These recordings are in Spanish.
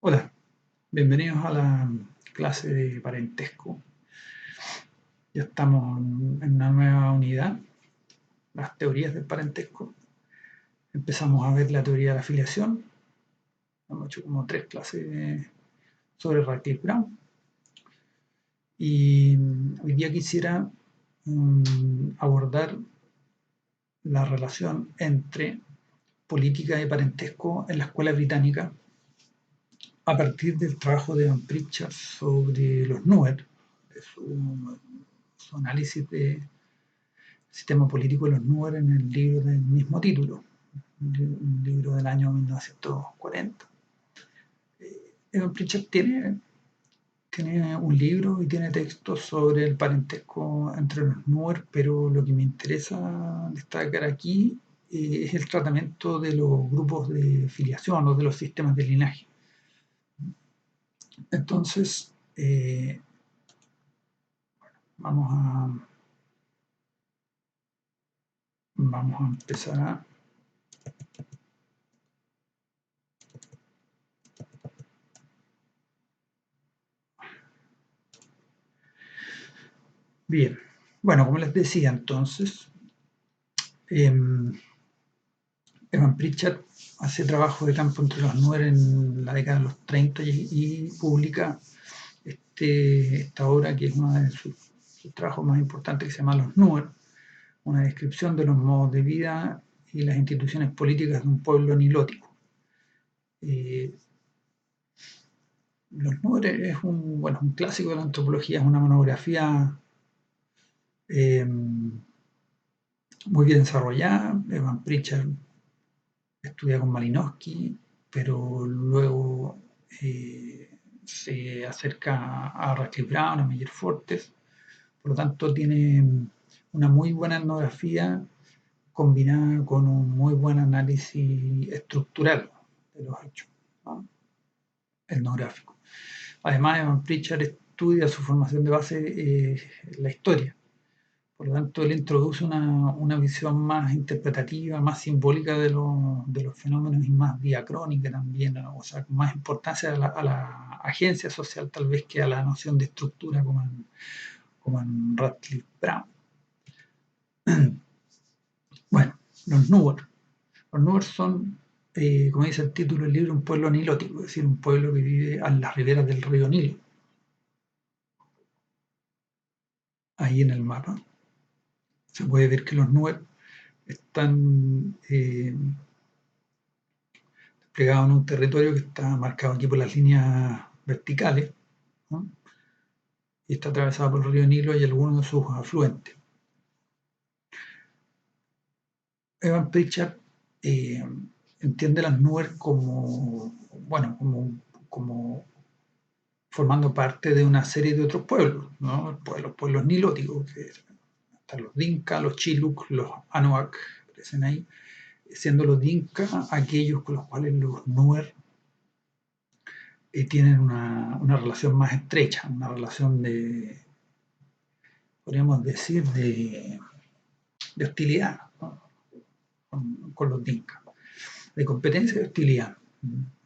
Hola, bienvenidos a la clase de parentesco. Ya estamos en una nueva unidad, las teorías del parentesco. Empezamos a ver la teoría de la filiación. Hemos hecho como 3 clases sobre Radcliffe Brown. Y hoy día quisiera abordar la relación entre política y parentesco en la escuela británica a partir del trabajo de Evan Pritchard sobre los Nuer, de su análisis de sistema político de los Nuer en el libro del mismo título, un libro del año 1940. Evan Pritchard tiene un libro y tiene textos sobre el parentesco entre los Nuer, pero lo que me interesa destacar aquí es el tratamiento de los grupos de filiación o de los sistemas de linaje. Entonces, vamos a empezar a bien. Bueno, como les decía entonces, Evan Pritchard hace trabajo de campo entre los Nuer en la década de los 30 y publica esta obra que es uno de sus trabajos más importantes, que se llama Los Nuer, una descripción de los modos de vida y las instituciones políticas de un pueblo nilótico. Los Nuer es un clásico de la antropología, es una monografía muy bien desarrollada. Evan Pritchard estudia con Malinowski, pero luego se acerca a Radcliffe Brown, a Meyer Fortes. Por lo tanto, tiene una muy buena etnografía combinada con un muy buen análisis estructural de los hechos, ¿no?, etnográfico. Además, Evan Pritchard estudia su formación de base la historia. Por lo tanto, él introduce una visión más interpretativa, más simbólica de los fenómenos y más diacrónica también, o sea, con más importancia a la agencia social tal vez que a la noción de estructura como en Radcliffe Brown. Bueno, los Nuer. Los Nuer son, como dice el título del libro, un pueblo nilótico, es decir, un pueblo que vive a las riberas del río Nilo. Ahí en el mapa se puede ver que los Nuer están desplegados en un territorio que está marcado aquí por las líneas verticales, ¿no?, y está atravesado por el río Nilo y algunos de sus afluentes. Evan Pritchard entiende las Nuer como formando parte de una serie de otros pueblos, ¿no?, los pueblos nilóticos, que están los Dinka, los Chiluk, los Anuak, aparecen ahí, siendo los Dinka aquellos con los cuales los Nuer tienen una relación más estrecha, una relación podríamos decir, de hostilidad, ¿no?, con los Dinka, de competencia y de hostilidad.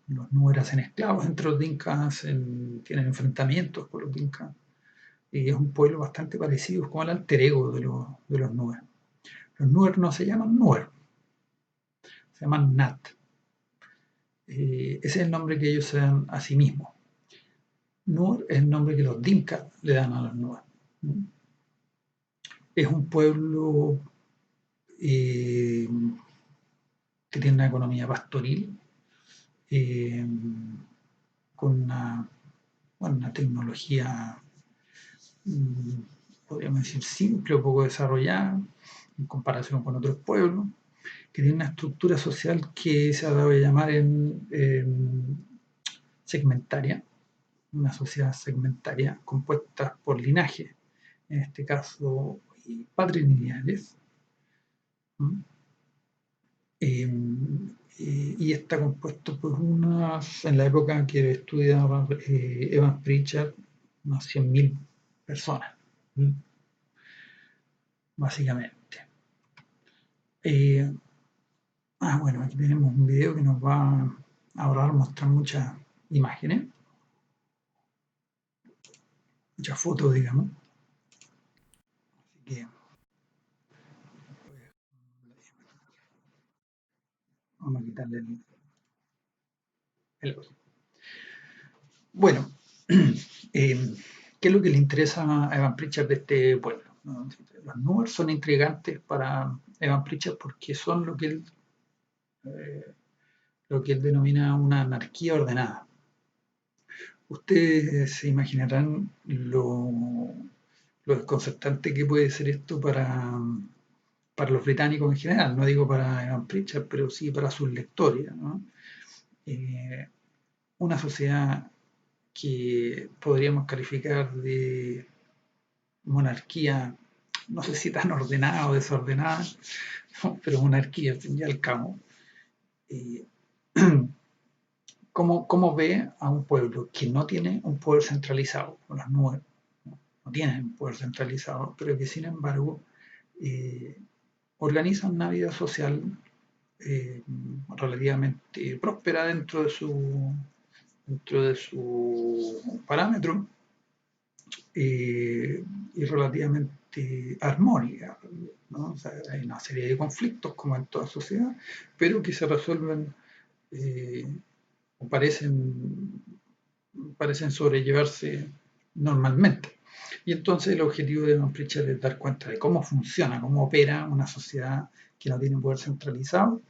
Los Nuer hacen esclavos entre los Dinkas, tienen enfrentamientos con los Dinkas, y es un pueblo bastante parecido, es como el alter ego de los Nuer. Los Nuer no se llaman Nuer, se llaman Nat. Ese es el nombre que ellos se dan a sí mismos. Nuer es el nombre que los Dinkas le dan a los Nuer. Es un pueblo que tiene una economía pastoril, con una tecnología, podríamos decir, simple o poco desarrollada en comparación con otros pueblos, que tiene una estructura social que se ha dado a llamar segmentaria, una sociedad segmentaria compuesta por linajes, en este caso patrilineales, y está compuesto por en la época que estudiaba Evan Pritchard, unas 100.000 personas, básicamente. Bueno, aquí tenemos un video que nos va a ahora mostrar muchas imágenes, muchas fotos, digamos. Así que vamos a quitarle el otro. Bueno, ¿qué es lo que le interesa a Evan Pritchard de este pueblo? ¿No? Los números son intrigantes para Evan Pritchard porque son eh, lo que él denomina una anarquía ordenada. Ustedes se imaginarán lo desconcertante que puede ser esto para los británicos en general, no digo para Evan Pritchard, pero sí para sus lectores, ¿no? Eh, una sociedad que podríamos calificar de monarquía, no sé si tan ordenada o desordenada, pero monarquía al fin y al cabo. Eh, ¿Cómo ve a un pueblo que no tiene un poder centralizado? Las nubes no tienen un poder centralizado, pero que sin embargo eh, organizan una vida social relativamente próspera dentro de su parámetro y relativamente armónica, ¿no? O sea, hay una serie de conflictos como en toda sociedad, pero que se resuelven eh, o parecen sobrellevarse normalmente. Y entonces el objetivo de Van Pritchard es dar cuenta de cómo funciona, cómo opera una sociedad que no tiene poder centralizado,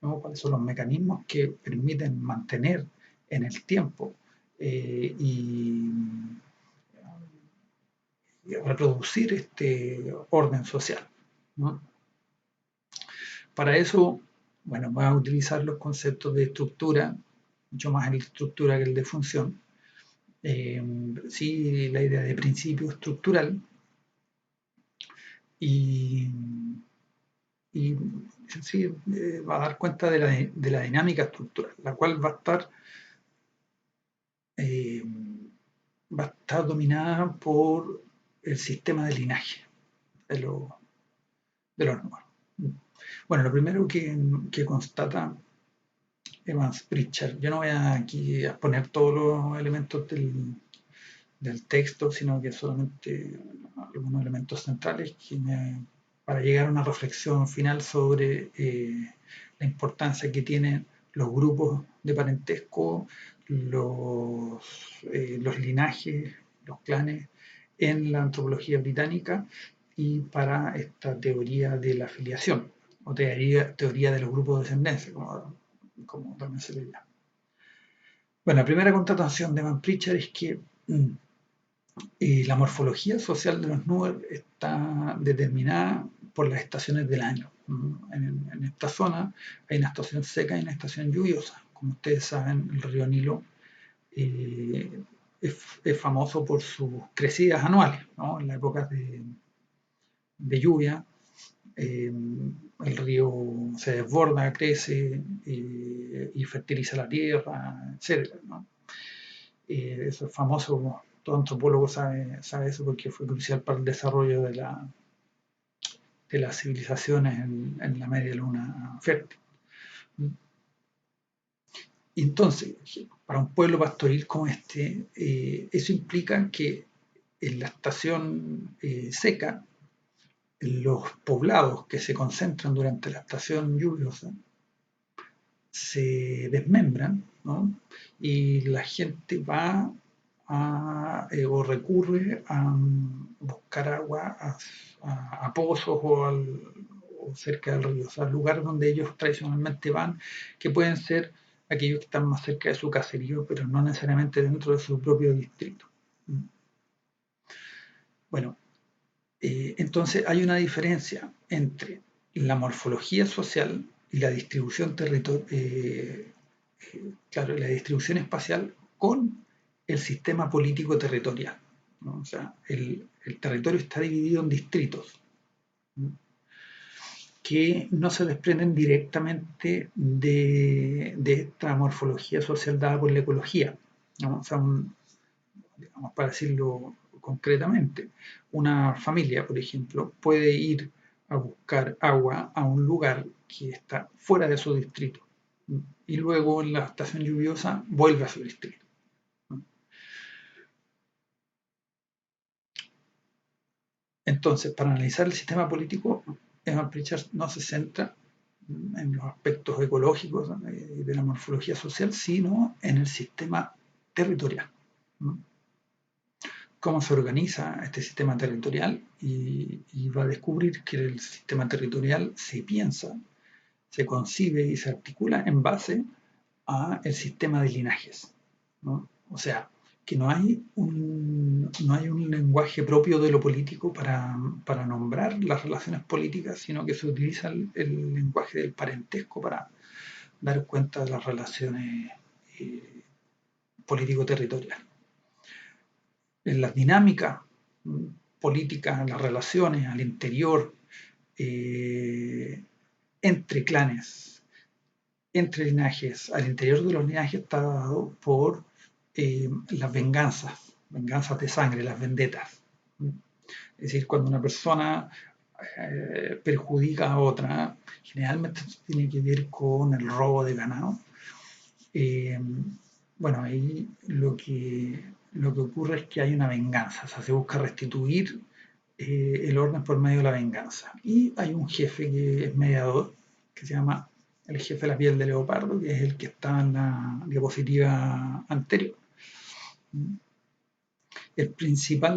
¿no? Cuáles son los mecanismos que permiten mantener en el tiempo y reproducir este orden social, ¿no? Para eso, bueno, va a utilizar los conceptos de estructura, mucho más el de estructura que el de función. Sí, la idea de principio estructural y, y sí, va a dar cuenta de la dinámica estructural, la cual eh, va a estar dominada por el sistema de linaje de, lo, de los números. Bueno, lo primero que constata Evans Pritchard, yo no voy aquí a poner todos los elementos del texto, sino que solamente algunos elementos centrales para llegar a una reflexión final sobre la importancia que tienen los grupos de parentesco, los linajes, los clanes en la antropología británica y para esta teoría de la filiación o teoría de los grupos de descendencia, como también se le llama. Bueno, la primera constatación de Van Pritchard es que la morfología social de los nubes está determinada por las estaciones del año. En esta zona hay una estación seca y una estación lluviosa. Como ustedes saben, el río Nilo eh, es famoso por sus crecidas anuales, ¿no? En las épocas de lluvia, el río se desborda, crece y fertiliza la tierra, etc., ¿no? Eso es famoso, todo antropólogo sabe eso porque fue crucial para el desarrollo de las civilizaciones en la media luna fértil. Y entonces, para un pueblo pastoril como este, eso implica que en la estación seca, los poblados que se concentran durante la estación lluviosa se desmembran, ¿no? Y la gente va o recurre a buscar agua a pozos o cerca del río, o sea, lugares donde ellos tradicionalmente van, que pueden ser aquellos que están más cerca de su caserío, pero no necesariamente dentro de su propio distrito. Bueno, entonces hay una diferencia entre la morfología social y la distribución claro, la distribución espacial con el sistema político territorial, ¿no? O sea, el territorio está dividido en distritos, ¿no? Que no se desprenden directamente de esta morfología social dada por la ecología, ¿no? O sea, digamos, para decirlo concretamente, una familia, por ejemplo, puede ir a buscar agua a un lugar que está fuera de su distrito y luego en la estación lluviosa vuelve a su distrito. Entonces, para analizar el sistema político, Evan Pritchard no se centra en los aspectos ecológicos de la morfología social, sino en el sistema territorial. Cómo se organiza este sistema territorial y va a descubrir que el sistema territorial se piensa, se concibe y se articula en base a el sistema de linajes, ¿no? O sea, que no hay un lenguaje propio de lo político para nombrar las relaciones políticas, sino que se utiliza el lenguaje del parentesco para dar cuenta de las relaciones político-territoriales. En las dinámicas políticas, las relaciones al interior, entre clanes, entre linajes, al interior de los linajes está dado por las venganzas de sangre, las vendetas. Es decir, cuando una persona perjudica a otra, generalmente tiene que ver con el robo de ganado. Bueno, ahí lo que ocurre es que hay una venganza, o sea, se busca restituir el orden por medio de la venganza. Y hay un jefe que es mediador, que se llama el jefe de la piel de leopardo, que es el que está en la diapositiva anterior. El principio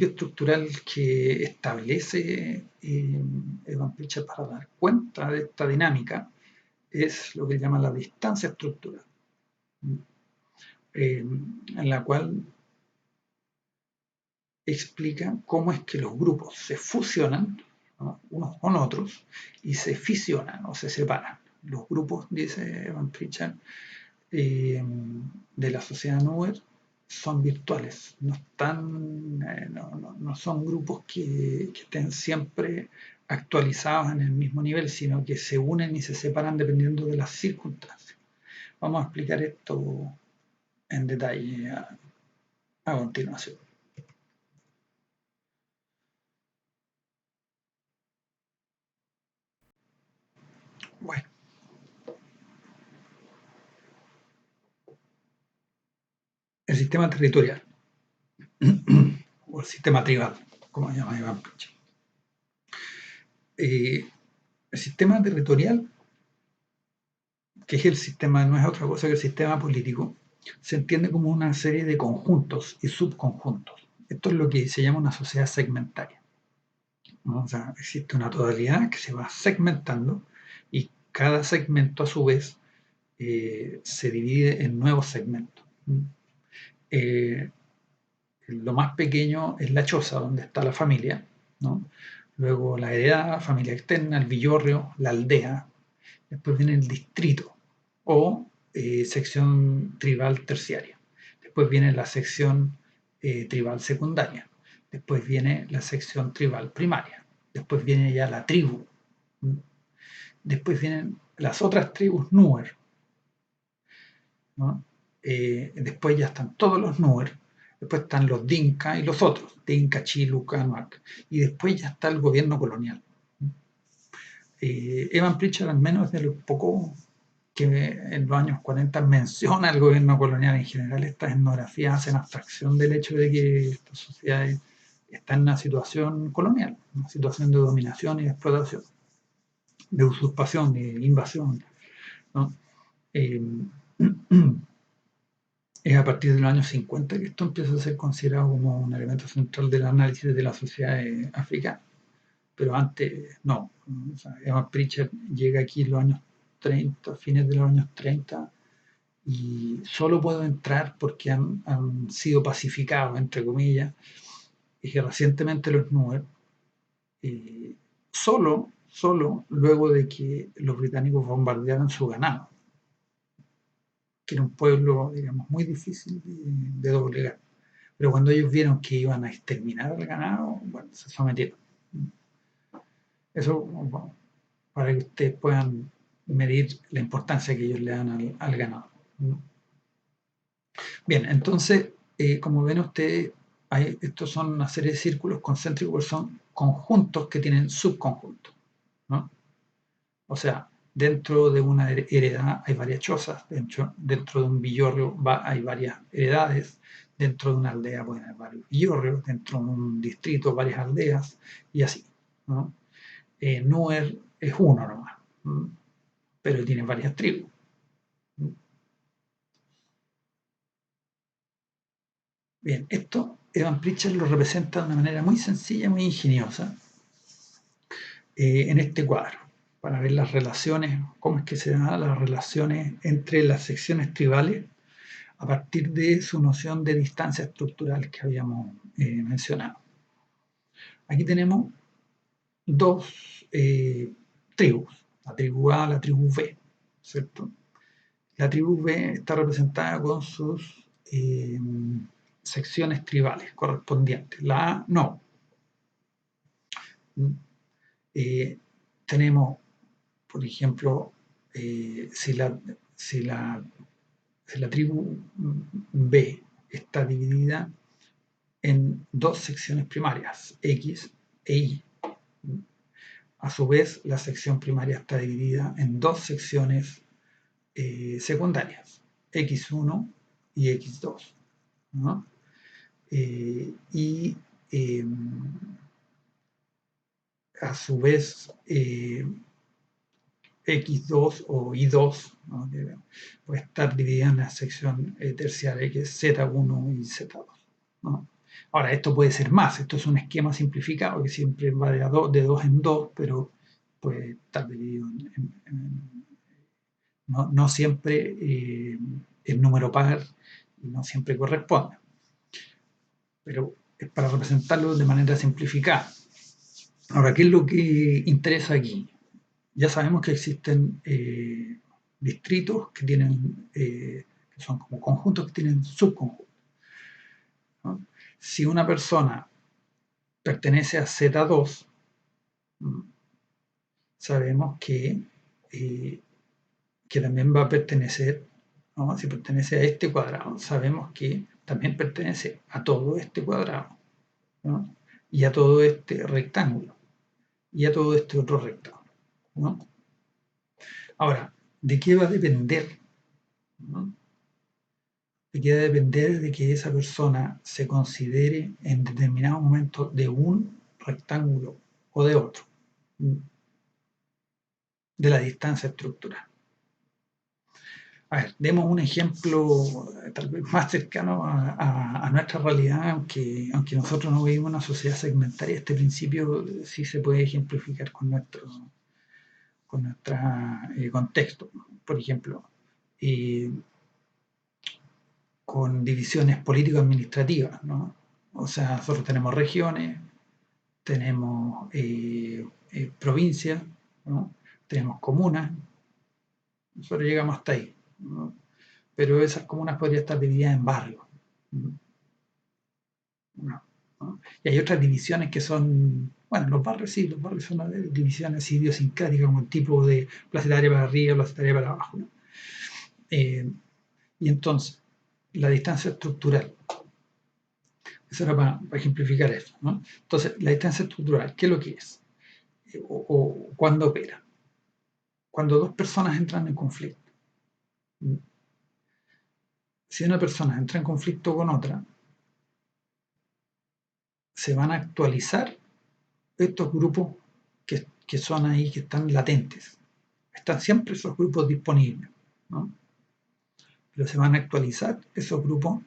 estructural que establece Evan Pritchard para dar cuenta de esta dinámica es lo que llama la distancia estructural, en la cual explica cómo es que los grupos se fusionan, ¿no?, unos con otros y se fisionan o se separan. Los grupos, dice Evan Pritchard, de la sociedad Nuer son virtuales, no son grupos que estén siempre actualizados en el mismo nivel, sino que se unen y se separan dependiendo de las circunstancias. Vamos a explicar esto en detalle a continuación. Bueno, el sistema territorial o el sistema tribal, como llama Evan Pritchard. El sistema territorial, que es el sistema, no es otra cosa que el sistema político, se entiende como una serie de conjuntos y subconjuntos. Esto es lo que se llama una sociedad segmentaria, ¿no? O sea, existe una totalidad que se va segmentando y cada segmento a su vez se divide en nuevos segmentos. Lo más pequeño es la choza, donde está la familia, ¿no? Luego la heredad, familia externa, el villorrio, la aldea. Después viene el distrito o sección tribal terciaria. Después viene la sección tribal secundaria. Después viene la sección tribal primaria. Después viene ya la tribu. Después vienen las otras tribus Nuer, ¿no? Después ya están todos los Nuer. Después están los Dinka y los otros, Dinka, Chiluka, Anuak. Y después ya está el gobierno colonial. Evan Pritchard, al menos es de los pocos que en los años 40 menciona el gobierno colonial. En general, estas etnografías hacen abstracción del hecho de que estas sociedades están en una situación colonial, una situación de dominación y de explotación, de usurpación, de invasión, ¿no? Es a partir de los años 50 que esto empieza a ser considerado como un elemento central del análisis de la sociedad africana. Pero antes no. O sea, Evan Pritchard llega aquí en los años 30, fines de los años 30, y solo puedo entrar porque han sido pacificados, entre comillas, y que recientemente los Nuer, solo luego de que los británicos bombardearan su ganado, que era un pueblo, digamos, muy difícil de doblegar. Pero cuando ellos vieron que iban a exterminar al ganado, bueno, se sometieron. Eso, bueno, para que ustedes puedan medir la importancia que ellos le dan al ganado. Bien, entonces, como ven ustedes, estos son una serie de círculos concéntricos, porque son conjuntos que tienen subconjuntos, ¿no? O sea, dentro de una heredad hay varias chozas, dentro de un villorrio hay varias heredades, dentro de una aldea pueden haber varios villorrios, dentro de un distrito varias aldeas, y así, ¿no? Nuer es uno nomás, pero tiene varias tribus. Bien, esto Evan Pritchard lo representa de una manera muy sencilla, muy ingeniosa, en este cuadro, para ver las relaciones, cómo es que se dan las relaciones entre las secciones tribales a partir de su noción de distancia estructural que habíamos mencionado. Aquí tenemos dos tribus, la tribu A, la tribu B, ¿cierto? La tribu B está representada con sus secciones tribales correspondientes. La A no. Tenemos, por ejemplo, si la tribu B está dividida en dos secciones primarias, X e Y. A su vez, la sección primaria está dividida en dos secciones secundarias, X1 y X2, ¿no? Y a su vez, X2 o Y2, ¿no? Puede estar dividida en la sección terciaria, que es Z1 y Z2, ¿no? Ahora, esto puede ser más, esto es un esquema simplificado que siempre va de 2 en 2, pero puede estar dividido no siempre el número par y no siempre corresponde, pero es para representarlo de manera simplificada. Ahora, ¿qué es lo que interesa aquí? Ya sabemos que existen distritos que tienen, que son como conjuntos que tienen subconjuntos, ¿no? Si una persona pertenece a Z2, sabemos que también va a pertenecer, ¿no? Si pertenece a este cuadrado, sabemos que también pertenece a todo este cuadrado, ¿no? Y a todo este rectángulo, y a todo este otro rectángulo, ¿no? Ahora, ¿de qué va a depender? ¿No? ¿De qué va a depender de que esa persona se considere en determinado momento de un rectángulo o de otro? De la distancia estructural. A ver, demos un ejemplo tal vez más cercano a nuestra realidad, aunque nosotros no vivimos una sociedad segmentaria, este principio sí se puede ejemplificar con nuestro contexto. Por ejemplo, con divisiones político-administrativas, ¿no? O sea, nosotros tenemos regiones, tenemos provincias, ¿no? Tenemos comunas, nosotros llegamos hasta ahí, ¿no? Pero esas comunas podrían estar divididas en barrios, ¿no? ¿No? Y hay otras divisiones que son, bueno, los barrios sí, los barrios son divisiones idiosincráticas, como el tipo de placetaria para arriba, placetaria para abajo, ¿no? Y entonces, la distancia estructural, eso era para ejemplificar eso, ¿no? Entonces, la distancia estructural, ¿qué es lo que es? O cuándo opera. Cuando dos personas entran en conflicto. Si una persona entra en conflicto con otra, se van a actualizar estos grupos que son ahí, que están latentes. Están siempre esos grupos disponibles, ¿no? Pero se van a actualizar esos grupos,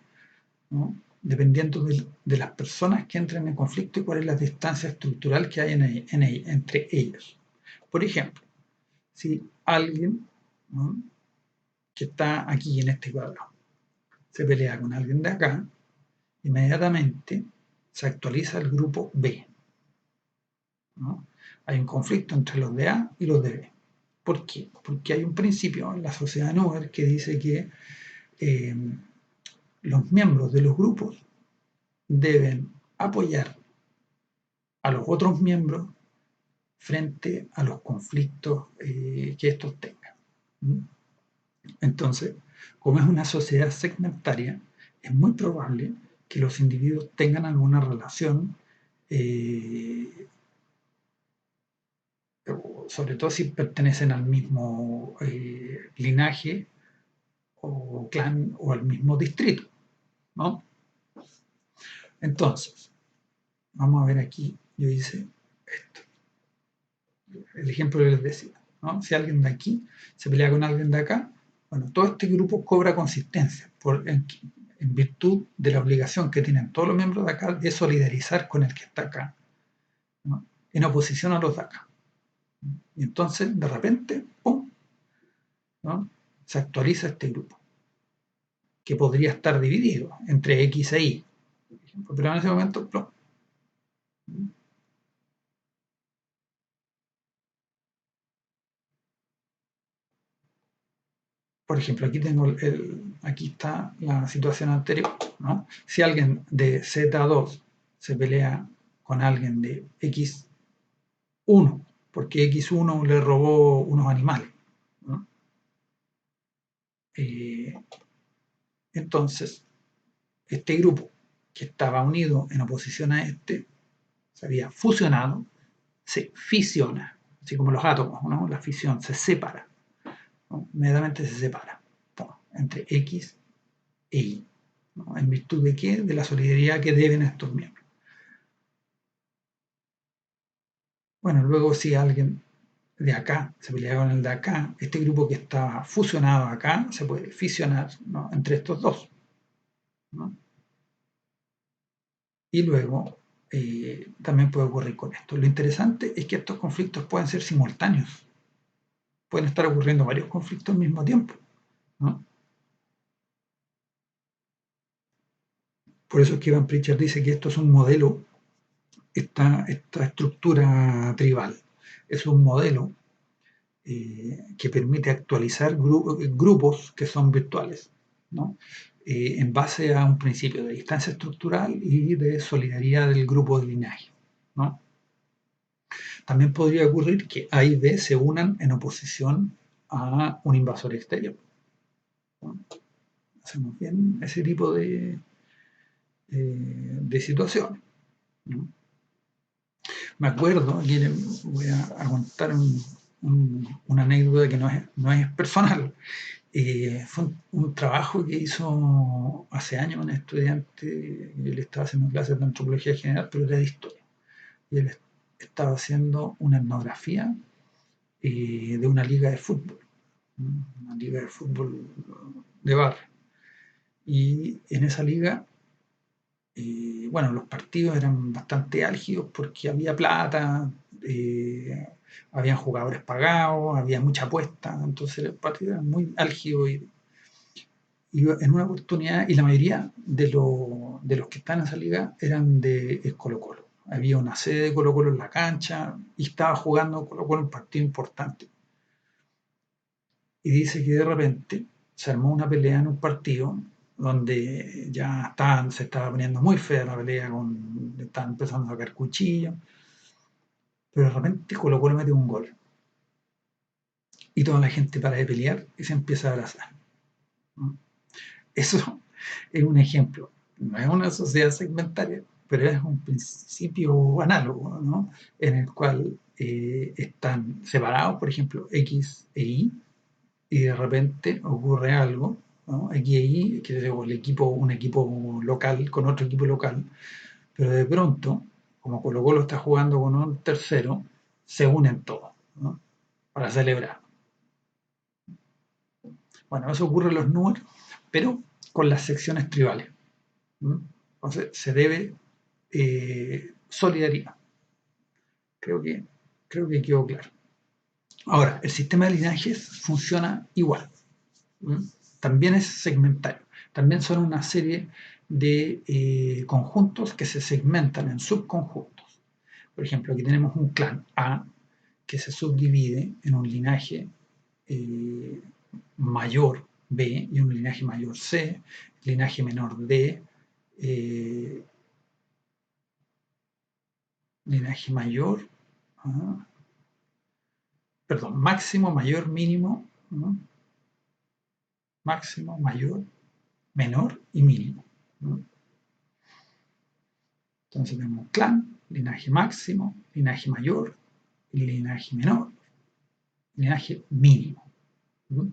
¿no? Dependiendo de las personas que entren en conflicto y cuál es la distancia estructural que hay entre ellos. Por ejemplo, si alguien, ¿no?, que está aquí en este cuadro se pelea con alguien de acá, inmediatamente se actualiza el grupo B, ¿no? Hay un conflicto entre los de A y los de B. ¿Por qué? Porque hay un principio en la sociedad de Neuer que dice que los miembros de los grupos deben apoyar a los otros miembros frente a los conflictos que estos tengan. Entonces, como es una sociedad segmentaria, es muy probable que los individuos tengan alguna relación, sobre todo si pertenecen al mismo linaje o clan o al mismo distrito, ¿no? Entonces, vamos a ver aquí, yo hice esto. El ejemplo que les decía, ¿no? Si alguien de aquí se pelea con alguien de acá, bueno, todo este grupo cobra consistencia en virtud de la obligación que tienen todos los miembros de acá de solidarizar con el que está acá, ¿no? En oposición a los de acá. Y entonces, de repente, ¡pum!, ¿no?, se actualiza este grupo, que podría estar dividido entre X e Y, por ejemplo, pero en ese momento, ¡plum! Por ejemplo, aquí está la situación anterior, ¿no? Si alguien de Z2 se pelea con alguien de X1, porque X1 le robó unos animales, ¿no? Entonces, este grupo que estaba unido en oposición a este, se había fusionado, se fisiona, así como los átomos, ¿no? La fisión se separa, ¿no? Inmediatamente se separa, ¿no?, entre X e Y, ¿no? ¿En virtud de qué? De la solidaridad que deben estos miembros. Bueno, luego si alguien de acá se pelea con el de acá, este grupo que está fusionado acá se puede fisionar, ¿no?, entre estos dos, ¿no? Y luego también puede ocurrir con esto. Lo interesante es que estos conflictos pueden ser simultáneos, pueden estar ocurriendo varios conflictos al mismo tiempo, ¿no? Por eso es que Ivan Pritchard dice que esto es un modelo, esta estructura tribal es un modelo que permite actualizar grupos que son virtuales, ¿no?, en base a un principio de distancia estructural y de solidaridad del grupo de linaje, ¿no? También podría ocurrir que A y B se unan en oposición a un invasor exterior, ¿no? Hacemos bien ese tipo de situaciones, ¿no? Me acuerdo, aquí voy a contar una anécdota que no es personal. Fue un trabajo que hizo hace años un estudiante. Él estaba haciendo clases de antropología general, pero era de historia. Y él estaba haciendo una etnografía de una liga de fútbol, ¿no?, una liga de fútbol de barrio. Y en esa liga, bueno, los partidos eran bastante álgidos porque había plata, habían jugadores pagados, había mucha apuesta, entonces el partido era muy álgido. Y en una oportunidad, y la mayoría de los que están en esa liga eran de Colo-Colo. Había una sede de Colo-Colo en la cancha y estaba jugando Colo-Colo un partido importante. Y dice que de repente se armó una pelea en un partido donde ya se estaba poniendo muy fea la pelea, estaban empezando a sacar cuchillos, pero de repente Colo-Colo mete un gol y toda la gente para de pelear y se empieza a abrazar, ¿no? Eso es un ejemplo. No es una sociedad segmentaria, pero es un principio análogo, ¿no?, en el cual están separados, por ejemplo, X e Y de repente ocurre algo, ¿no?, X e Y, que es un equipo local con otro equipo local, pero de pronto, como Colo-Colo está jugando con un tercero, se unen todos, ¿no?, para celebrar. Bueno, eso ocurre en los números, pero con las secciones tribales, ¿no? Entonces se debe solidaridad. Creo que quedó claro. Ahora, el sistema de linajes funciona igual, ¿no? También es segmentario. También son una serie de conjuntos que se segmentan en subconjuntos. Por ejemplo, aquí tenemos un clan A que se subdivide en un linaje eh, mayor B y un linaje mayor C, linaje menor D, eh, linaje mayor, perdón, máximo, mayor, mínimo, ¿no?, máximo, mayor, menor y mínimo, ¿no? Entonces tenemos clan, linaje máximo, linaje mayor, linaje menor, linaje mínimo, ¿no?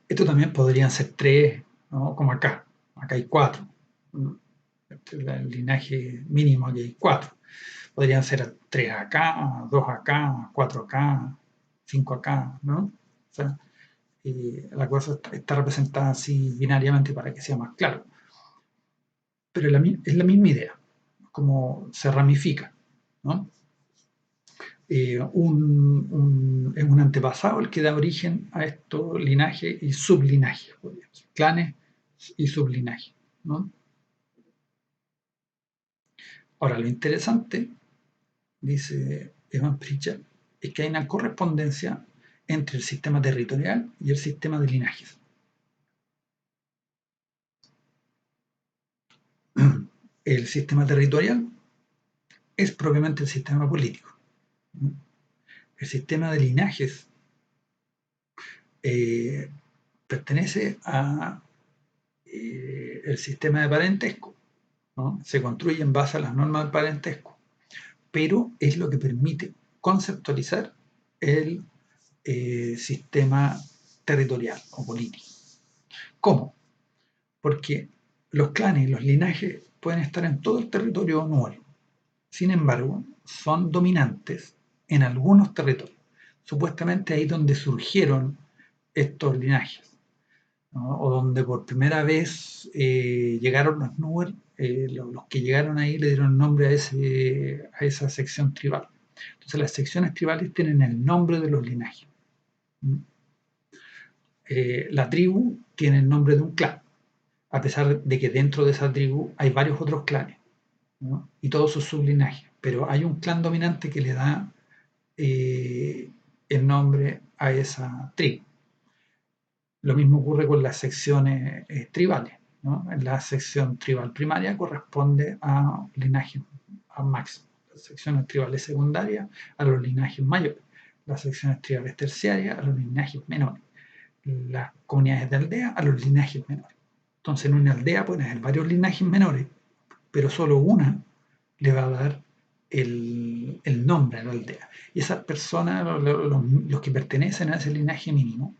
Esto también podrían ser tres, ¿no?, como acá. Acá hay cuatro, ¿no? el linaje mínimo aquí hay 4. Podrían ser 3 acá, 2 acá, 4 acá, 5 acá, ¿no? O sea, la cosa está representada así binariamente para que sea más claro. Pero es la misma idea, como se ramifica, ¿no? Es un antepasado el que da origen a estos linajes y sublinajes, clanes y sublinajes, ¿no? Ahora, lo interesante, dice Evan Pritchard, es que hay una correspondencia entre el sistema territorial y el sistema de linajes. El sistema territorial es propiamente el sistema político. El sistema de linajes pertenece a el sistema de parentesco, ¿no? Se construye en base a las normas del parentesco, pero es lo que permite conceptualizar el sistema territorial o político. ¿Cómo? Porque los clanes y los linajes pueden estar en todo el territorio nuevo. Sin embargo, son dominantes en algunos territorios. Supuestamente ahí donde surgieron estos linajes, ¿no? O donde por primera vez llegaron los Nuer, los que llegaron ahí le dieron nombre a esa sección tribal. Entonces las secciones tribales tienen el nombre de los linajes. La tribu tiene el nombre de un clan, a pesar de que dentro de esa tribu hay varios otros clanes, ¿no? Y todos sus sublinajes, pero hay un clan dominante que le da el nombre a esa tribu. Lo mismo ocurre con las secciones tribales, ¿no? La sección tribal primaria corresponde a linajes a máximo, las secciones tribales secundarias a los linajes mayores, las secciones tribales terciarias a los linajes menores, las comunidades de aldea a los linajes menores. Entonces en una aldea pueden haber varios linajes menores, pero solo una le va a dar el nombre a la aldea. Y esas personas, los que pertenecen a ese linaje mínimo,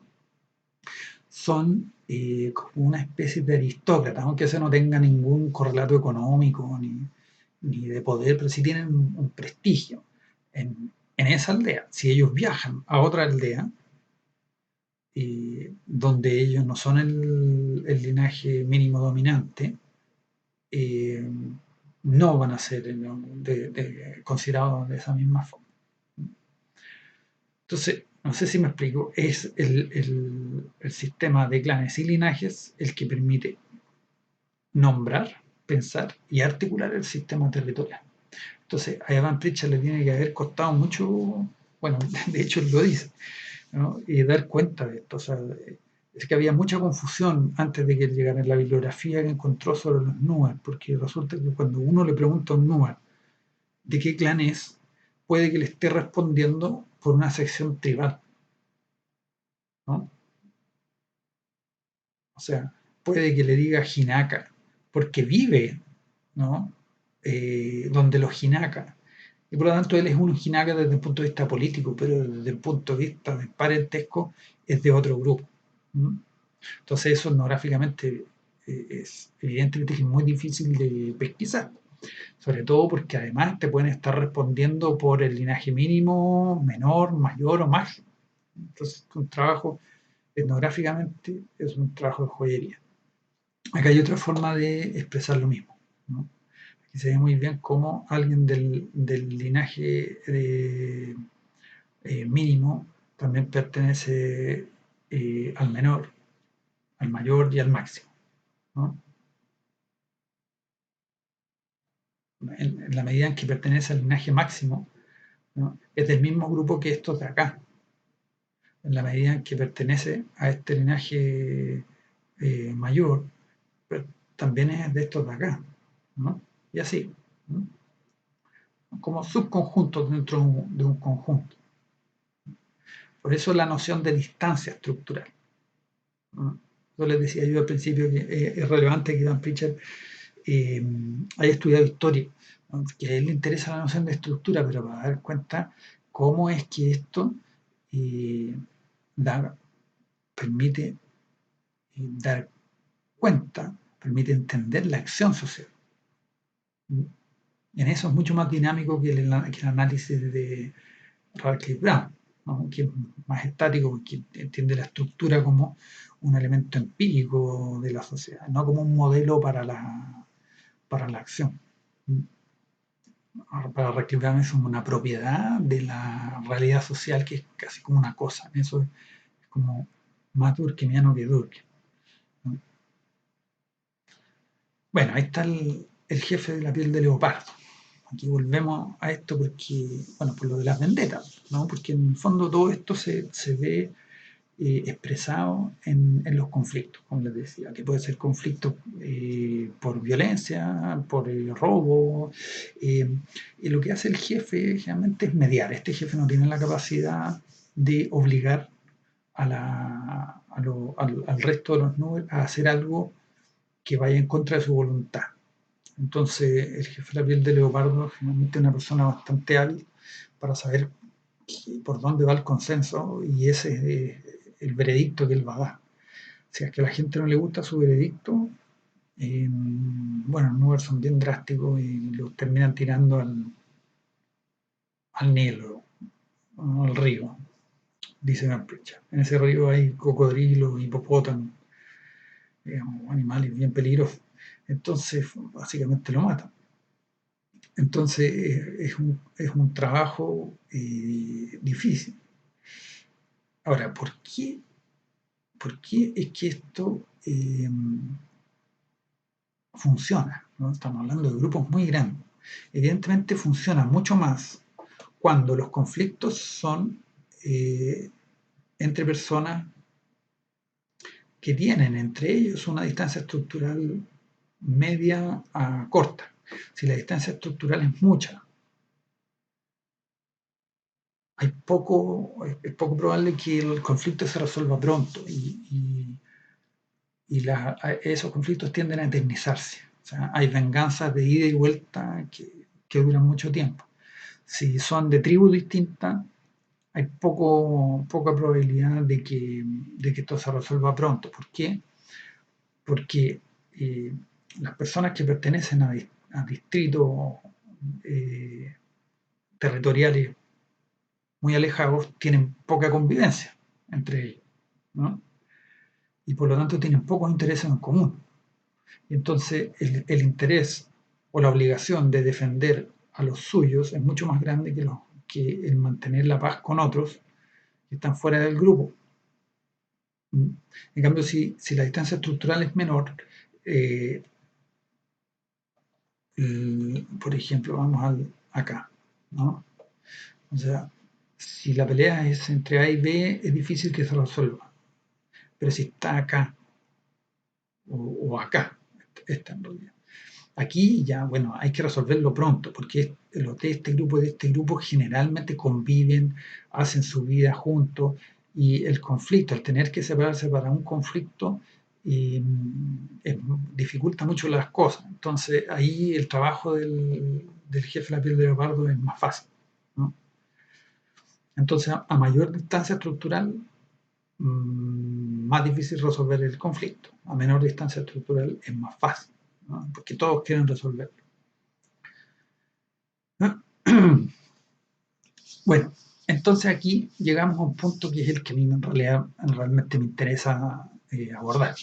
son como una especie de aristócratas, aunque eso no tenga ningún correlato económico ni de poder, pero sí tienen un prestigio en esa aldea. Si ellos viajan a otra aldea, donde ellos no son el linaje mínimo dominante, no van a ser considerados de esa misma forma. Entonces, no sé si me explico, es el sistema de clanes y linajes el que permite nombrar, pensar y articular el sistema territorial. Entonces, a Evan Pritchard le tiene que haber costado mucho, bueno, de hecho él lo dice, ¿no? Y dar cuenta de esto. O sea, es que había mucha confusión antes de que él llegara en la bibliografía que encontró sobre los Nuer, porque resulta que cuando uno le pregunta a un Nuer de qué clan es, puede que le esté respondiendo por una sección tribal, ¿no? O sea, puede que le diga Jinaka, porque vive, ¿no? Donde los Jinaka. Y por lo tanto él es un Jinaka desde el punto de vista político, pero desde el punto de vista de parentesco es de otro grupo, ¿no? Entonces eso etnográficamente es evidentemente es muy difícil de pesquisar, sobre todo porque además te pueden estar respondiendo por el linaje mínimo, menor, mayor o máximo. Entonces un trabajo etnográficamente es un trabajo de joyería. Acá hay otra forma de expresar lo mismo, ¿no? Aquí se ve muy bien cómo alguien del linaje mínimo también pertenece al menor, al mayor y al máximo, ¿no? En la medida en que pertenece al linaje máximo, ¿no? Es del mismo grupo que estos de acá. En la medida en que pertenece a este linaje mayor, pero también es de estos de acá, ¿no? Y así, ¿no? Como subconjuntos dentro de un conjunto. Por eso la noción de distancia estructural, ¿no? Yo les decía yo al principio que es relevante que Dan Pritchard haya estudiado historia, ¿no? Que a él le interesa la noción de estructura, pero para dar cuenta cómo es que esto eh, da, permite dar cuenta, permite entender la acción social. En eso es mucho más dinámico que el análisis de Radcliffe Brown, ¿no? Que es más estático, que entiende la estructura como un elemento empírico de la sociedad, no como un modelo para la acción. Para Radcliffe Brown es una propiedad de la realidad social que es casi como una cosa. Eso es como más durkheimiano que Durkheim. Bueno, ahí está el jefe de la piel de leopardo. Aquí volvemos a esto porque, bueno, por lo de las vendetas, ¿no? Porque en el fondo todo esto se ve expresado en los conflictos, como les decía, que puede ser conflicto por violencia, por robo, y lo que hace el jefe generalmente es mediar. Este jefe no tiene la capacidad de obligar al resto de los nubes a hacer algo que vaya en contra de su voluntad. Entonces, el jefe de la piel de leopardo generalmente es una persona bastante hábil para saber por dónde va el consenso y ese es el veredicto que él va a dar. Si es que a la gente no le gusta su veredicto, bueno, los números son bien drásticos y los terminan tirando al Nilo, al río, dice Pritchard. En ese río hay cocodrilos, hipopótamos, digamos, animales bien peligrosos. Entonces, básicamente lo matan. Entonces, es un trabajo difícil. Ahora, ¿por qué es que esto funciona? ¿No? Estamos hablando de grupos muy grandes. Evidentemente funciona mucho más cuando los conflictos son entre personas que tienen entre ellos una distancia estructural media a corta. Si la distancia estructural es mucha, es poco probable que el conflicto se resuelva pronto y esos conflictos tienden a eternizarse. O sea, hay venganzas de ida y vuelta que duran mucho tiempo. Si son de tribus distintas, hay poca probabilidad de que esto se resuelva pronto. ¿Por qué? Porque las personas que pertenecen a distritos eh, territoriales muy alejados tienen poca convivencia entre ellos, ¿no? Y por lo tanto tienen pocos intereses en común. Y entonces el interés o la obligación de defender a los suyos es mucho más grande que el mantener la paz con otros que están fuera del grupo. En cambio, si la distancia estructural es menor, eh, por ejemplo, vamos acá, ¿no? O sea, si la pelea es entre A y B, es difícil que se resuelva. Pero si está acá o acá, esta en realidad. Aquí ya, bueno, hay que resolverlo pronto, porque los de este grupo y de este grupo generalmente conviven, hacen su vida juntos, y el conflicto, el tener que separarse para un conflicto, dificulta mucho las cosas. Entonces, ahí el trabajo del jefe de la piel de leopardo es más fácil, ¿no? Entonces, a mayor distancia estructural, más difícil resolver el conflicto. A menor distancia estructural es más fácil, ¿no? Porque todos quieren resolverlo. Bueno, entonces aquí llegamos a un punto que es el que a mí en realidad realmente me interesa abordar.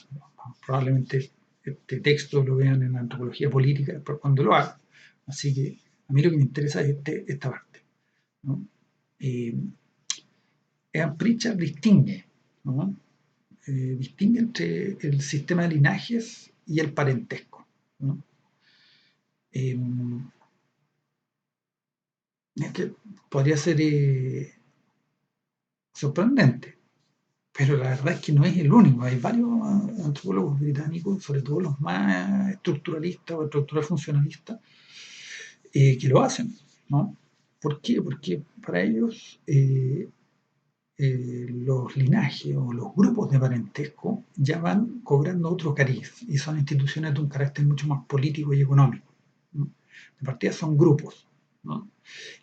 Probablemente este texto lo vean en antropología política después cuando lo haga. Así que a mí lo que me interesa es esta parte, ¿no? Pritchard distingue, ¿no? Distingue entre el sistema de linajes y el parentesco, ¿no? Es que podría ser sorprendente, pero la verdad es que no es el único. Hay varios antropólogos británicos, sobre todo los más estructuralistas o estructural funcionalistas, que lo hacen, ¿no? ¿Por qué? Porque para ellos los linajes o los grupos de parentesco ya van cobrando otro cariz y son instituciones de un carácter mucho más político y económico, ¿no? De partida son grupos, ¿no?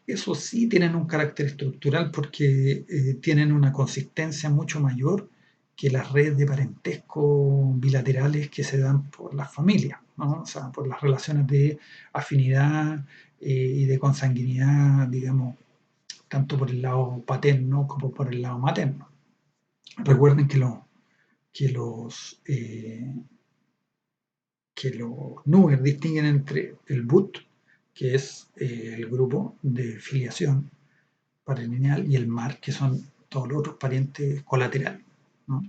Eso sí tienen un carácter estructural porque tienen una consistencia mucho mayor que las redes de parentesco bilaterales que se dan por las familias, ¿no? O sea, por las relaciones de afinidad y de consanguinidad, digamos, tanto por el lado paterno como por el lado materno. Recuerden que los, eh, que los Nuer distinguen entre el But, que es el grupo de filiación patrilineal, y el Mar, que son todos los otros parientes colaterales, ¿no?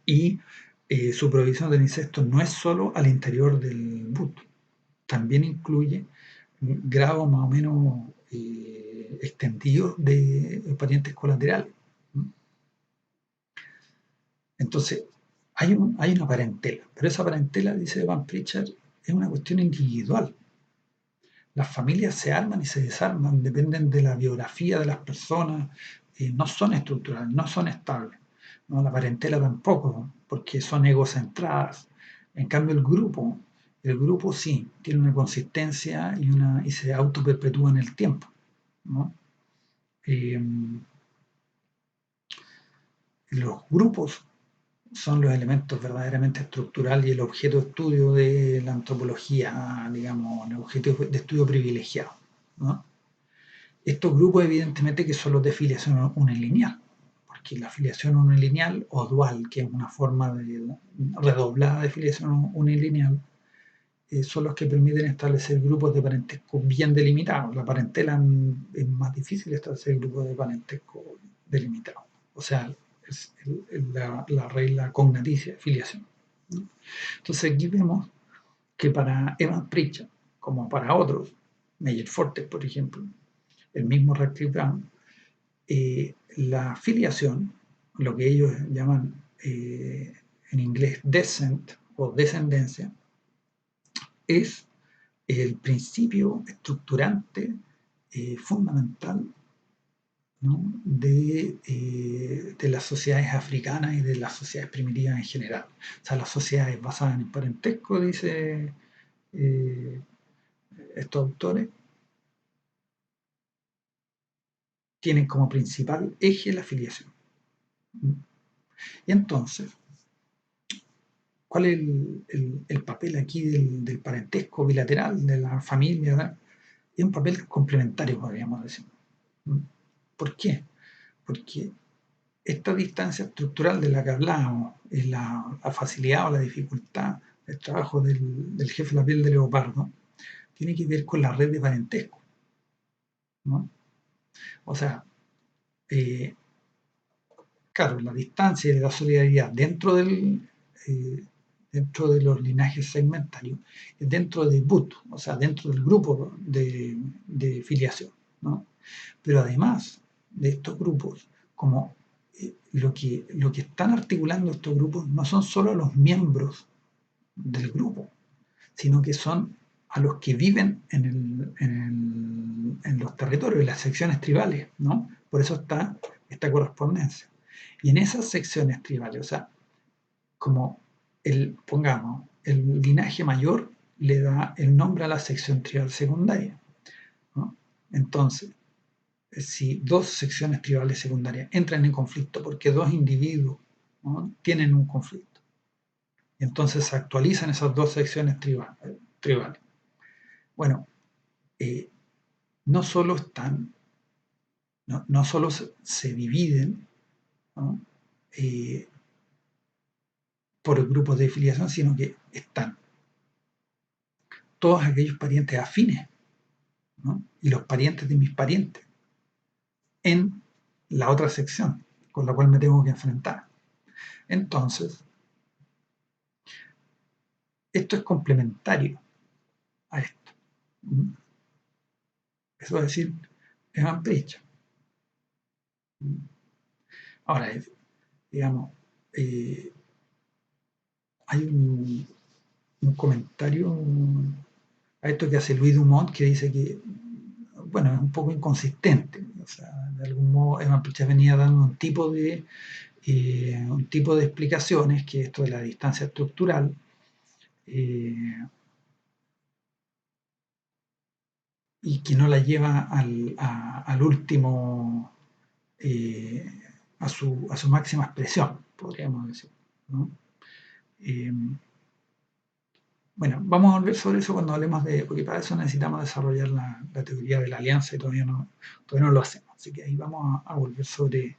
Y su provisión del incesto no es solo al interior del But, también incluye grados más o menos extendidos de parientes colaterales, ¿no? Entonces, hay una parentela, pero esa parentela, dice Van Pritchard, es una cuestión individual. Las familias se arman y se desarman, dependen de la biografía de las personas, no son estructurales, no son estables, ¿no? La parentela tampoco, porque son egocentradas. En cambio, el grupo sí, tiene una consistencia y se autoperpetúa en el tiempo, ¿no? Eh, los grupos son los elementos verdaderamente estructurales y el objeto de estudio de la antropología, digamos, el objeto de estudio privilegiado, ¿no? Estos grupos evidentemente que son los de filiación unilineal, porque la filiación unilineal o dual, que es una forma redoblada de filiación unilineal, son los que permiten establecer grupos de parentesco bien delimitados. La parentela es más difícil establecer grupos de parentesco delimitados. O sea, es la regla cognaticia de filiación, ¿no? Entonces aquí vemos que para Evan Pritchard, como para otros, Meyer Fortes, por ejemplo, el mismo Radcliffe Brown, la filiación, lo que ellos llaman en inglés descent o descendencia, es el principio estructurante fundamental, ¿no? De las sociedades africanas y de las sociedades primitivas en general. O sea, las sociedades basadas en el parentesco, dice estos autores, tienen como principal eje la filiación. Y entonces, ¿cuál es el papel aquí del parentesco bilateral, de la familia, ¿verdad? Es un papel complementario, podríamos decir. ¿Por qué? Porque esta distancia estructural de la que hablábamos, es la facilidad o la dificultad del trabajo del jefe de la piel de leopardo, tiene que ver con la red de parentesco, ¿no? O sea, eh, claro, la distancia y la solidaridad eh, dentro de los linajes segmentarios, dentro de BUT, o sea, dentro del grupo de filiación, ¿no? Pero además de estos grupos, como lo que están articulando estos grupos no son solo los miembros del grupo, sino que son a los que viven en los territorios, en las secciones tribales, ¿no? Por eso está esta correspondencia. Y en esas secciones tribales, o sea, como pongamos, el linaje mayor le da el nombre a la sección tribal secundaria, ¿no? Entonces, si dos secciones tribales secundarias entran en conflicto porque dos individuos, ¿no?, tienen un conflicto, entonces se actualizan esas dos secciones tribales. Bueno, eh, no solo están, no solo se dividen, ¿no?, eh, por grupos de filiación, sino que están todos aquellos parientes afines, ¿no?, y los parientes de mis parientes en la otra sección con la cual me tengo que enfrentar. Entonces, esto es complementario a esto. Eso es decir, es ampliacho. Ahora, digamos, eh, hay un comentario a esto que hace Louis Dumont que dice que, bueno, es un poco inconsistente. O sea, de algún modo, Evan Pritchard venía dando un tipo de explicaciones, que esto de la distancia estructural, eh, y que no la lleva al último, eh, a su máxima expresión, podríamos decir, ¿no? Eh, Bueno, vamos a volver sobre eso cuando hablemos de, porque para eso necesitamos desarrollar la teoría de la alianza y todavía no lo hacemos. Así que ahí vamos a volver sobre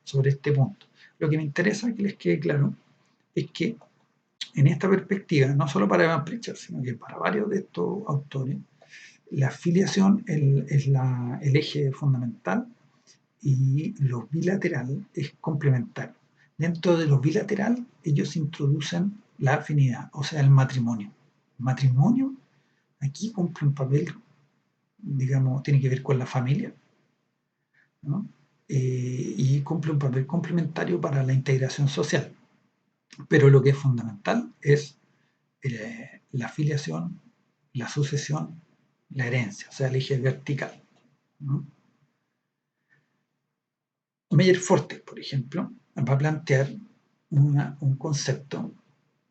este punto. Lo que me interesa que les quede claro es que en esta perspectiva, no solo para Evan Pritchard, sino que para varios de estos autores, la afiliación es el eje fundamental y lo bilateral es complementario. Dentro de lo bilateral, ellos introducen la afinidad, o sea, el matrimonio. El matrimonio aquí cumple un papel, digamos, tiene que ver con la familia, ¿no? Y cumple un papel complementario para la integración social. Pero lo que es fundamental es la afiliación, la sucesión, la herencia, o sea, el eje vertical, ¿no? Meyer Forte, por ejemplo, va a plantear un concepto,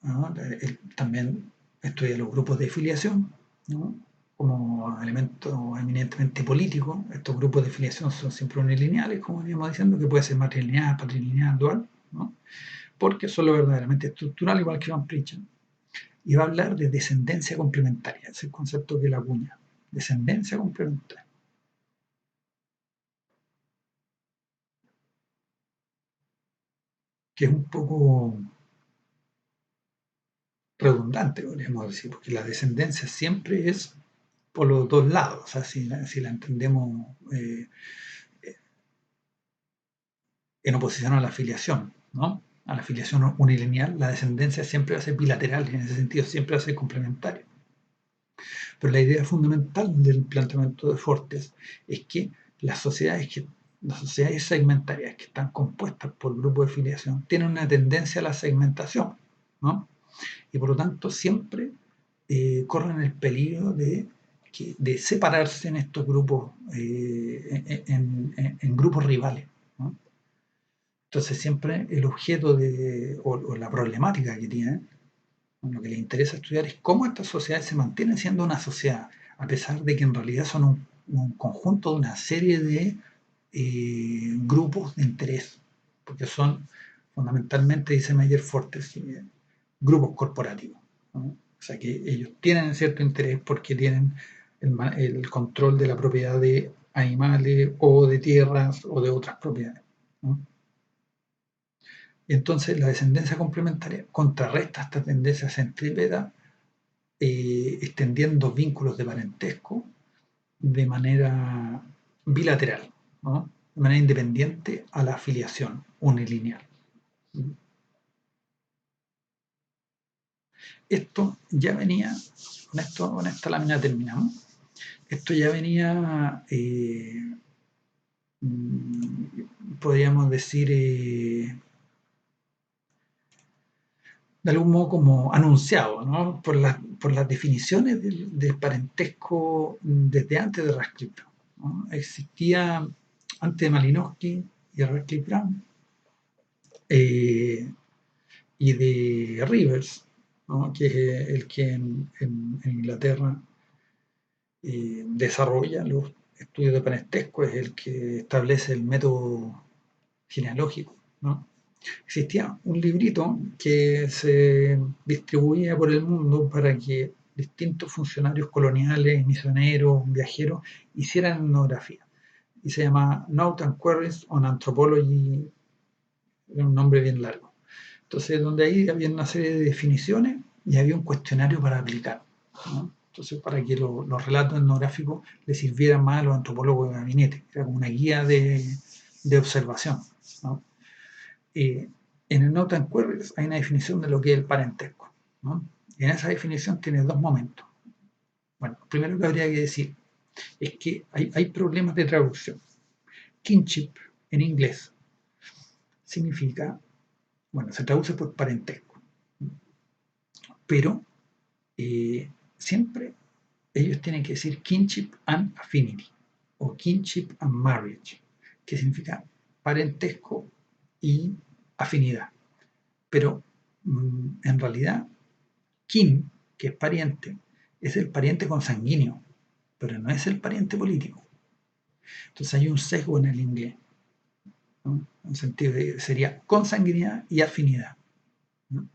¿no? Él también estudia los grupos de filiación, ¿no? Como elemento eminentemente político. Estos grupos de filiación son siempre unilineales, como veníamos diciendo, que puede ser matrilineal, patrilineal, dual, ¿no? Porque son lo verdaderamente estructural, igual que Van Pritchard. Y va a hablar de descendencia complementaria, ese es el concepto que la acuña, descendencia complementaria, que es un poco redundante, podríamos decir, porque la descendencia siempre es por los dos lados, o sea, si la entendemos en oposición a la afiliación, ¿no? A la afiliación unilineal, la descendencia siempre va a ser bilateral, y en ese sentido siempre va a ser complementaria. Pero la idea fundamental del planteamiento de Fortes es que las sociedades, que, las sociedades segmentarias que están compuestas por grupos de filiación tienen una tendencia a la segmentación, ¿no? Y por lo tanto siempre corren el peligro de separarse en estos grupos, en grupos rivales, ¿no? Entonces siempre el objeto o la problemática que tienen, lo que les interesa estudiar es cómo estas sociedades se mantienen siendo una sociedad, a pesar de que en realidad son un conjunto de una serie de grupos de interés, porque son fundamentalmente, dice Meyer Fortes, grupos corporativos, ¿no? O sea que ellos tienen cierto interés porque tienen el control de la propiedad de animales o de tierras o de otras propiedades, ¿no? Entonces la descendencia complementaria contrarresta esta tendencia centrípeta, extendiendo vínculos de parentesco de manera bilateral, ¿no? De manera independiente a la afiliación unilineal. Esto ya venía, con esta lámina terminamos, esto ya venía, podríamos decir, de algún modo como anunciado, ¿no? Por las definiciones del parentesco desde antes de Radcliffe, ¿no? Existía antes de Malinowski y Radcliffe Brown, eh, y de Rivers, ¿no? Que es el que en Inglaterra desarrolla los estudios de parentesco, es el que establece el método genealógico, ¿no? Existía un librito que se distribuía por el mundo para que distintos funcionarios coloniales, misioneros, viajeros, hicieran etnografía. Y se llama Notes and Queries on Anthropology, era un nombre bien largo. Entonces, donde ahí había una serie de definiciones y había un cuestionario para aplicar, ¿no? Entonces, para que los relatos etnográficos le sirvieran más a los antropólogos de gabinete, era como una guía de observación, ¿no? En el Note and Queries hay una definición de lo que es el parentesco, ¿no? Y en esa definición tiene dos momentos. Bueno, primero que habría que decir es que hay problemas de traducción. Kinship en inglés significa, bueno, se traduce por parentesco, pero siempre ellos tienen que decir kinship and affinity o kinship and marriage, que significa parentesco y afinidad. Pero en realidad, kin, que es pariente, es el pariente consanguíneo, pero no es el pariente político. Entonces hay un sesgo en el inglés, ¿no? En sentido de sería consanguinidad y afinidad, ¿no?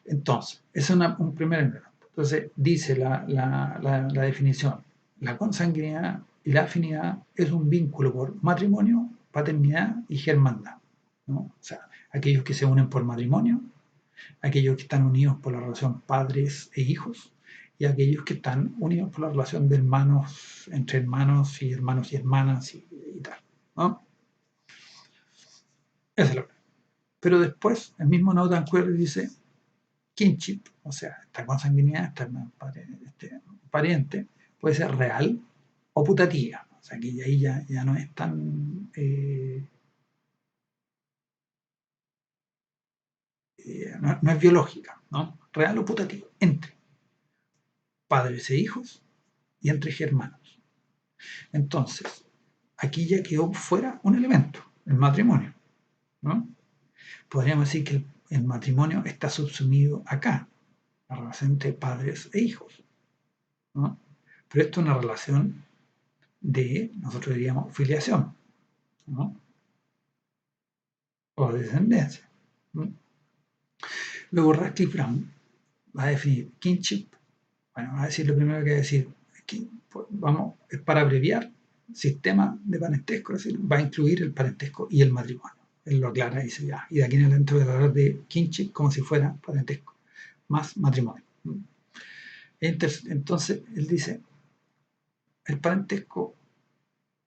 Entonces, ese es un primer elemento. Entonces, dice la definición, la consanguinidad y la afinidad es un vínculo por matrimonio, paternidad y germandad, ¿no? O sea, aquellos que se unen por matrimonio, aquellos que están unidos por la relación padres e hijos, y aquellos que están unidos por la relación de hermanos, entre hermanos y hermanas y tal, ¿no? Esa es la primera. Pero después, el mismo Naughton dice kinship, o sea, esta consanguinidad, este pariente, puede ser real o putativa. O sea, que ahí ya no es tan no es biológica, ¿no? Real o putativa, entre padres e hijos y entre hermanos. Entonces, aquí ya quedó fuera un elemento, el matrimonio, ¿no? Podríamos decir que el matrimonio está subsumido acá, la relación entre padres e hijos, ¿no? Pero esto es una relación de, nosotros diríamos, filiación, ¿no? O descendencia, ¿no? Luego Radcliffe Brown va a definir kinship, bueno, va a decir lo primero que va a decir, aquí, pues, vamos, es para abreviar, sistema de parentesco, es decir, va a incluir el parentesco y el matrimonio. Él lo aclara y dice ya, y de aquí en adelante voy a hablar de kinship como si fuera parentesco, más matrimonio. Entonces, él dice, el parentesco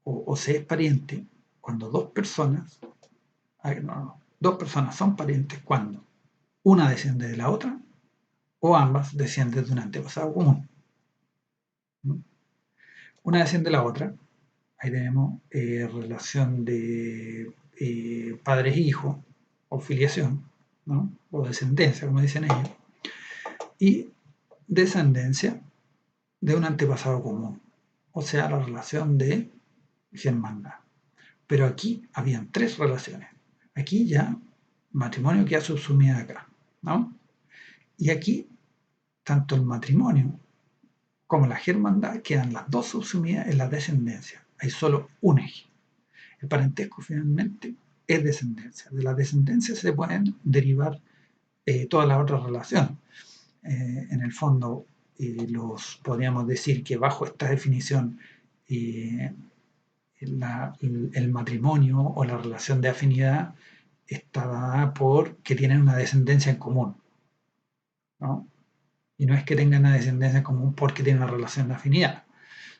o se es pariente cuando dos personas son parientes cuando una desciende de la otra o ambas descienden de un antepasado común. Una desciende de la otra, ahí tenemos relación de padres e hijos, o filiación, ¿no? O descendencia, como dicen ellos, y descendencia de un antepasado común, o sea, la relación de germandad. Pero aquí habían tres relaciones. Aquí ya matrimonio queda subsumido acá, ¿no? Y aquí, tanto el matrimonio como la germandad quedan las dos subsumidas en la descendencia. Hay solo un eje. El parentesco finalmente es descendencia. De la descendencia se pueden derivar todas las otras relaciones. En el fondo, podríamos decir que bajo esta definición, el matrimonio o la relación de afinidad está dada por que tienen una descendencia en común, ¿no? Y no es que tengan una descendencia en común porque tienen una relación de afinidad.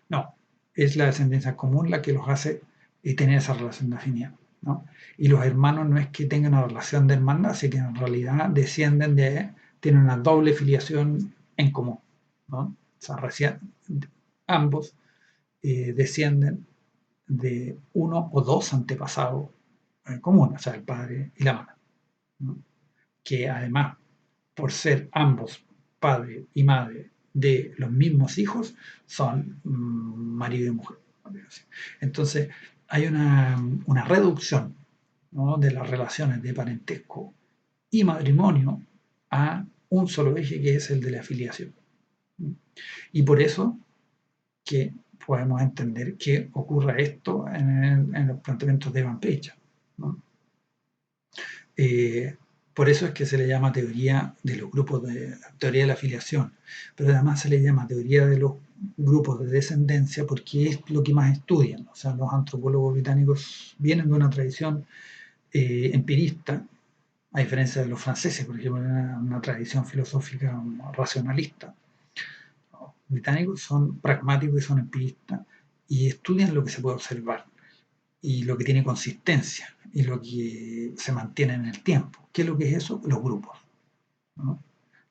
No, es la descendencia común la que los hace tener esa relación de afinidad, ¿no? Y los hermanos no es que tengan una relación de hermandad, sino que en realidad tienen una doble filiación en común, ¿no? O sea, ambos descienden de uno o dos antepasados comunes, o sea, el padre y la madre, ¿no? Que además, por ser ambos padre y madre de los mismos hijos, son marido y mujer. Entonces, hay una reducción, ¿no? De las relaciones de parentesco y matrimonio a un solo eje que es el de la afiliación. Y por eso que podemos entender que ocurra esto en los planteamientos de Van Pritchard, ¿no? Por eso es que se le llama teoría de los grupos teoría de la afiliación, pero además se le llama teoría de los grupos de descendencia porque es lo que más estudian. O sea, los antropólogos británicos vienen de una tradición empirista, a diferencia de los franceses, por ejemplo, una tradición filosófica racionalista. Los británicos son pragmáticos y son empiristas y estudian lo que se puede observar y lo que tiene consistencia y lo que se mantiene en el tiempo. ¿Qué es lo que es eso? Los grupos, ¿no?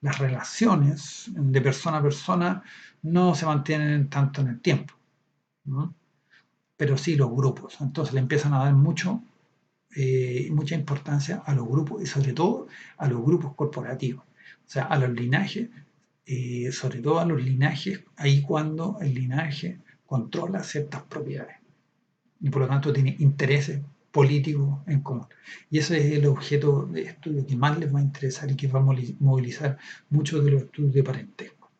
Las relaciones de persona a persona no se mantienen tanto en el tiempo, ¿no? Pero sí los grupos. Entonces le empiezan a dar mucha importancia a los grupos y sobre todo a los grupos corporativos, o sea, a los linajes, sobre todo a los linajes, ahí cuando el linaje controla ciertas propiedades y por lo tanto tiene intereses políticos en común. Y ese es el objeto de estudio que más les va a interesar y que va a movilizar muchos de los estudios de parentesco.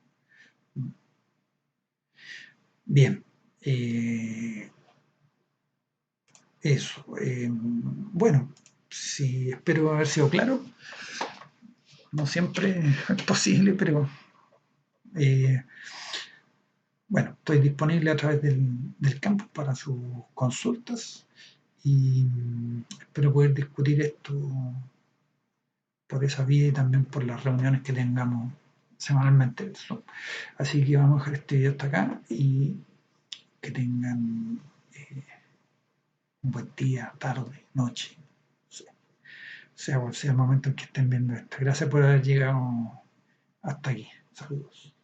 Bien, eso. Bueno, sí, espero haber sido claro. No siempre es posible, pero eh, bueno, estoy disponible a través del campus para sus consultas y espero poder discutir esto por esa vía y también por las reuniones que tengamos semanalmente. Así que vamos a dejar este video hasta acá y que tengan un buen día, tarde, noche, sea cual sea el momento en que estén viendo esto. Gracias por haber llegado hasta aquí. Saludos.